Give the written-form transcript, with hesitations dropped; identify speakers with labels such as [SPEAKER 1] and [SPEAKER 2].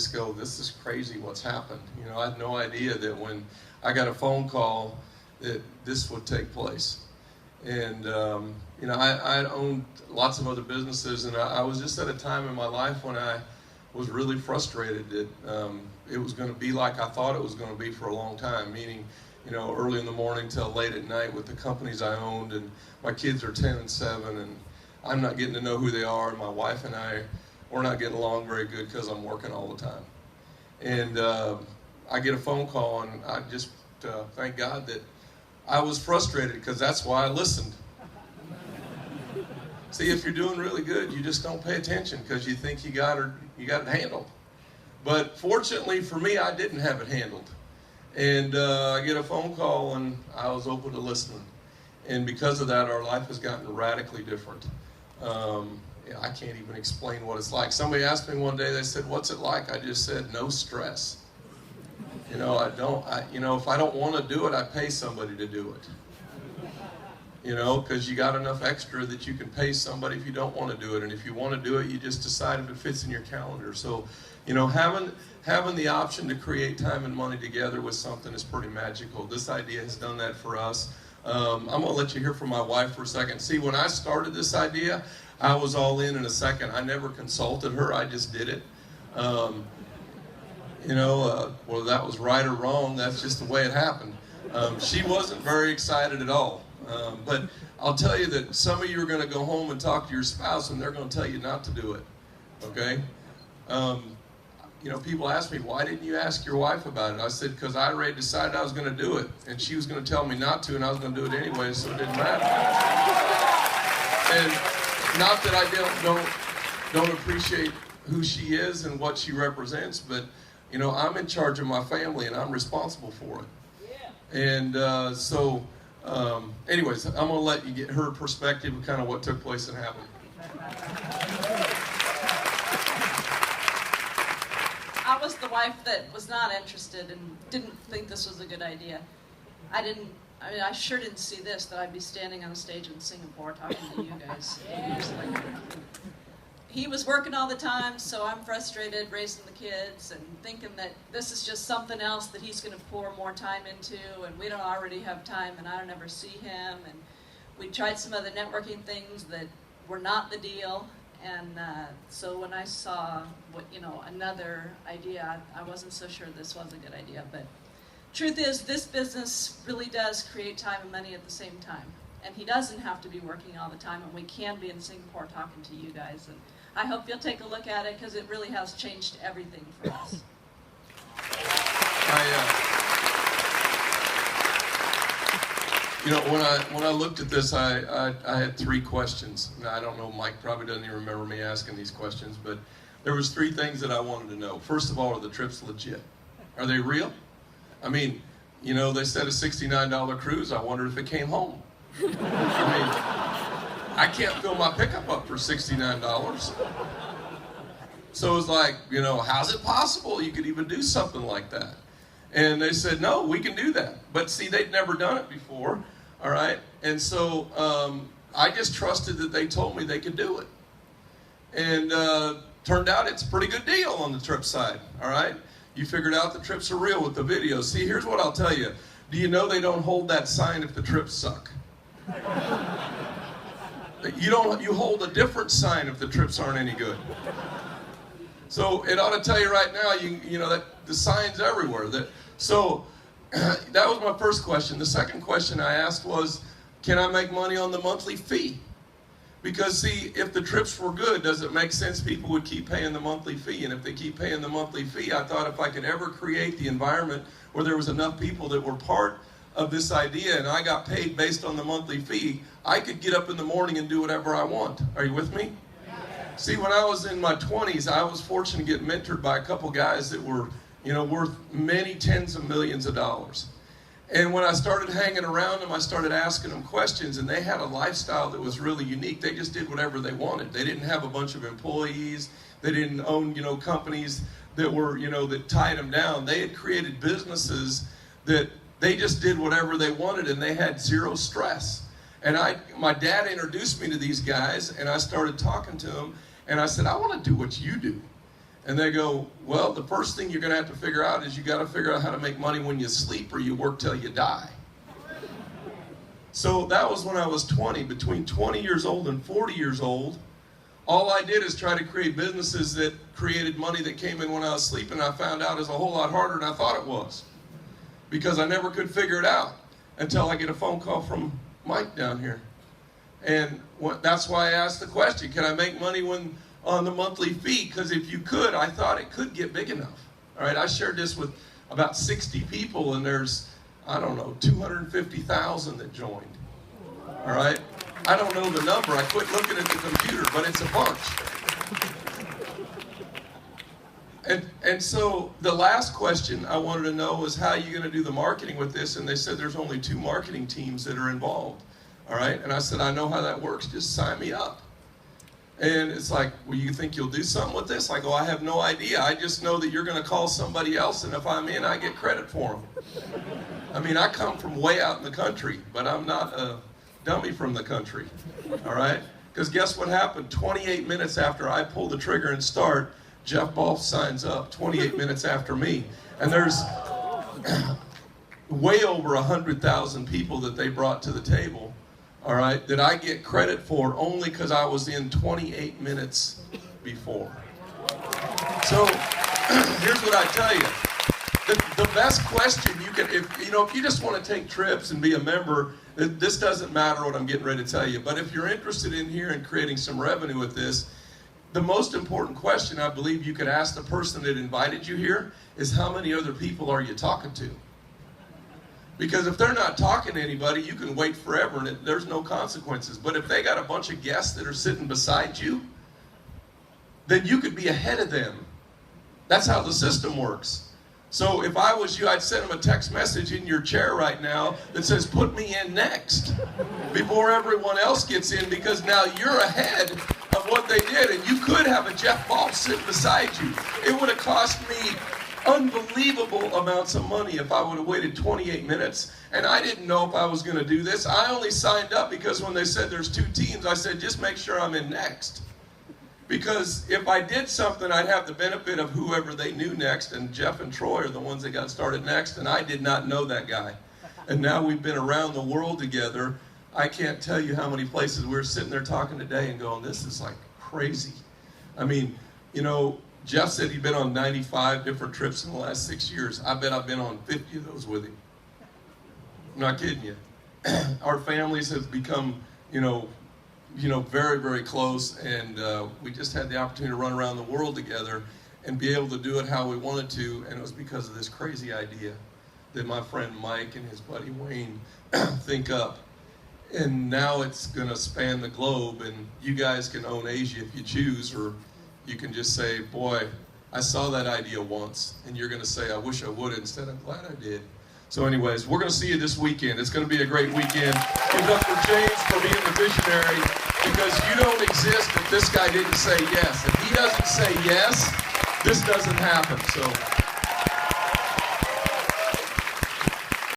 [SPEAKER 1] just go, this is crazy what's happened. You know, I had no idea that when I got a phone call that this would take place. And, you know, I owned lots of other businesses, and I was just at a time in my life when I was really frustrated that it was going to be like I thought it was going to be for a long time, meaning, you know, early in the morning till late at night with the companies I owned, and my kids are 10 and 7, and I'm not getting to know who they are, and my wife and we're not getting along very good because I'm working all the time. And I get a phone call, and I just thank God that I was frustrated, because that's why I listened. See, if you're doing really good, you just don't pay attention because you think you got it handled. But fortunately for me, I didn't have it handled. And I get a phone call, and I was open to listening. And because of that, our life has gotten radically different. I can't even explain what it's like. Somebody asked me one day, they said, what's it like? I just said, no stress. You know, you know, if I don't want to do it, I pay somebody to do it. You know, because you got enough extra that you can pay somebody if you don't want to do it. And if you want to do it, you just decide if it fits in your calendar. So, you know, having the option to create time and money together with something is pretty magical. This idea has done that for us. I'm going to let you hear from my wife for a second. See, when I started this idea, I was all in a second. I never consulted her. I just did it. You know, whether that was right or wrong, that's just the way it happened. She wasn't very excited at all. But I'll tell you that some of you are going to go home and talk to your spouse, and they're going to tell you not to do it. Okay? You know, people ask me, why didn't you ask your wife about it? I said, because I already decided I was going to do it, and she was going to tell me not to, and I was going to do it anyway, so it didn't matter. And not that I don't appreciate who she is and what she represents, but, you know, I'm in charge of my family, and I'm responsible for it. Yeah. And anyways, I'm going to let you get her perspective of kind of what took place and happened.
[SPEAKER 2] I was the wife that was not interested and didn't think this was a good idea. I sure didn't see this, that I'd be standing on stage in Singapore talking to you guys. He was working all the time, so I'm frustrated raising the kids and thinking that this is just something else that he's going to pour more time into, and we don't already have time, and I don't ever see him. And we tried some other networking things that were not the deal. And so when I saw another idea, I wasn't so sure this was a good idea. But truth is, this business really does create time and money at the same time. And he doesn't have to be working all the time, and we can be in Singapore talking to you guys. And I hope you'll take a look at it, because it really has changed everything for us.
[SPEAKER 1] You know, when I looked at this, I had 3 questions. Now, I don't know, Mike probably doesn't even remember me asking these questions, but there was 3 things that I wanted to know. First of all, are the trips legit? Are they real? I mean, you know, they said a $69 cruise. I wondered if it came home. I mean, I can't fill my pickup up for $69. So it was like, you know, how's it possible you could even do something like that? And they said, no, we can do that. But see, they'd never done it before, all right? And so I just trusted that they told me they could do it. And turned out it's a pretty good deal on the trip side, all right? You figured out the trips are real with the videos. See, here's what I'll tell you. Do you know they don't hold that sign if the trips suck? You hold a different sign if the trips aren't any good. So it ought to tell you right now, you know that the sign's everywhere. So that was my first question. The second question I asked was, can I make money on the monthly fee? Because see, if the trips were good, does it make sense people would keep paying the monthly fee? And if they keep paying the monthly fee, I thought if I could ever create the environment where there was enough people that were part of this idea and I got paid based on the monthly fee, I could get up in the morning and do whatever I want. Are you with me? See, when I was in my 20s, I was fortunate to get mentored by a couple guys that were, you know, worth many tens of millions of dollars. And when I started hanging around them, I started asking them questions, and they had a lifestyle that was really unique. They just did whatever they wanted. They didn't have a bunch of employees. They didn't own, you know, companies that were, you know, that tied them down. They had created businesses that they just did whatever they wanted, and they had zero stress. And my dad introduced me to these guys, and I started talking to them, and I said, I want to do what you do. And they go, well, the first thing you're going to have to figure out is you got to figure out how to make money when you sleep or you work till you die. So that was when I was 20. Between 20 years old and 40 years old, all I did is try to create businesses that created money that came in when I was sleeping. I found out is a whole lot harder than I thought it was, because I never could figure it out until I get a phone call from Mike down here. And that's why I asked the question, can I make money when on the monthly fee? Because if you could, I thought it could get big enough. All right, I shared this with about 60 people, and there's, I don't know, 250,000 that joined. All right, I don't know the number. I quit looking at the computer, but it's a bunch. And so the last question I wanted to know was, how are you going to do the marketing with this? And they said there's only 2 marketing teams that are involved. All right, and I said, I know how that works. Just sign me up. And it's like, well, you think you'll do something with this? I go, I have no idea. I just know that you're going to call somebody else, and if I'm in, I get credit for them. I mean, I come from way out in the country, but I'm not a dummy from the country, all right? Because guess what happened? 28 minutes after I pull the trigger and start, Jeff Ball signs up 28 minutes after me. And there's way over 100,000 people that they brought to the table, all right, that I get credit for only because I was in 28 minutes before. So here's what I tell you. The best question you can, if you just want to take trips and be a member, this doesn't matter what I'm getting ready to tell you. But if you're interested in here and creating some revenue with this, the most important question I believe you could ask the person that invited you here is, how many other people are you talking to? Because if they're not talking to anybody, you can wait forever and there's no consequences. But if they got a bunch of guests that are sitting beside you, then you could be ahead of them. That's how the system works. So if I was you, I'd send them a text message in your chair right now that says, put me in next, before everyone else gets in, because now you're ahead of what they did. And you could have a Jeff Ball sitting beside you. It would have cost me unbelievable amounts of money if I would have waited 28 minutes. And I didn't know if I was going to do this. I only signed up because when they said there's 2 teams, I said, just make sure I'm in next. Because if I did something, I'd have the benefit of whoever they knew next. And Jeff and Troy are the ones that got started next. And I did not know that guy. And now we've been around the world together. I can't tell you how many places we were sitting there talking today and going, this is like crazy. I mean, Jeff said he'd been on 95 different trips in the last 6 years. I bet I've been on 50 of those with him. I'm not kidding you. Our families have become, very, very close, and we just had the opportunity to run around the world together and be able to do it how we wanted to, and it was because of this crazy idea that my friend Mike and his buddy Wayne think up. And now it's going to span the globe, and you guys can own Asia if you choose, or you can just say, boy, I saw that idea once, and you're going to say, I wish I would, instead I'm glad I did. So anyways, we're going to see you this weekend. It's going to be a great weekend. Give it up for James for being the visionary, because you don't exist if this guy didn't say yes. If he doesn't say yes, this doesn't happen. So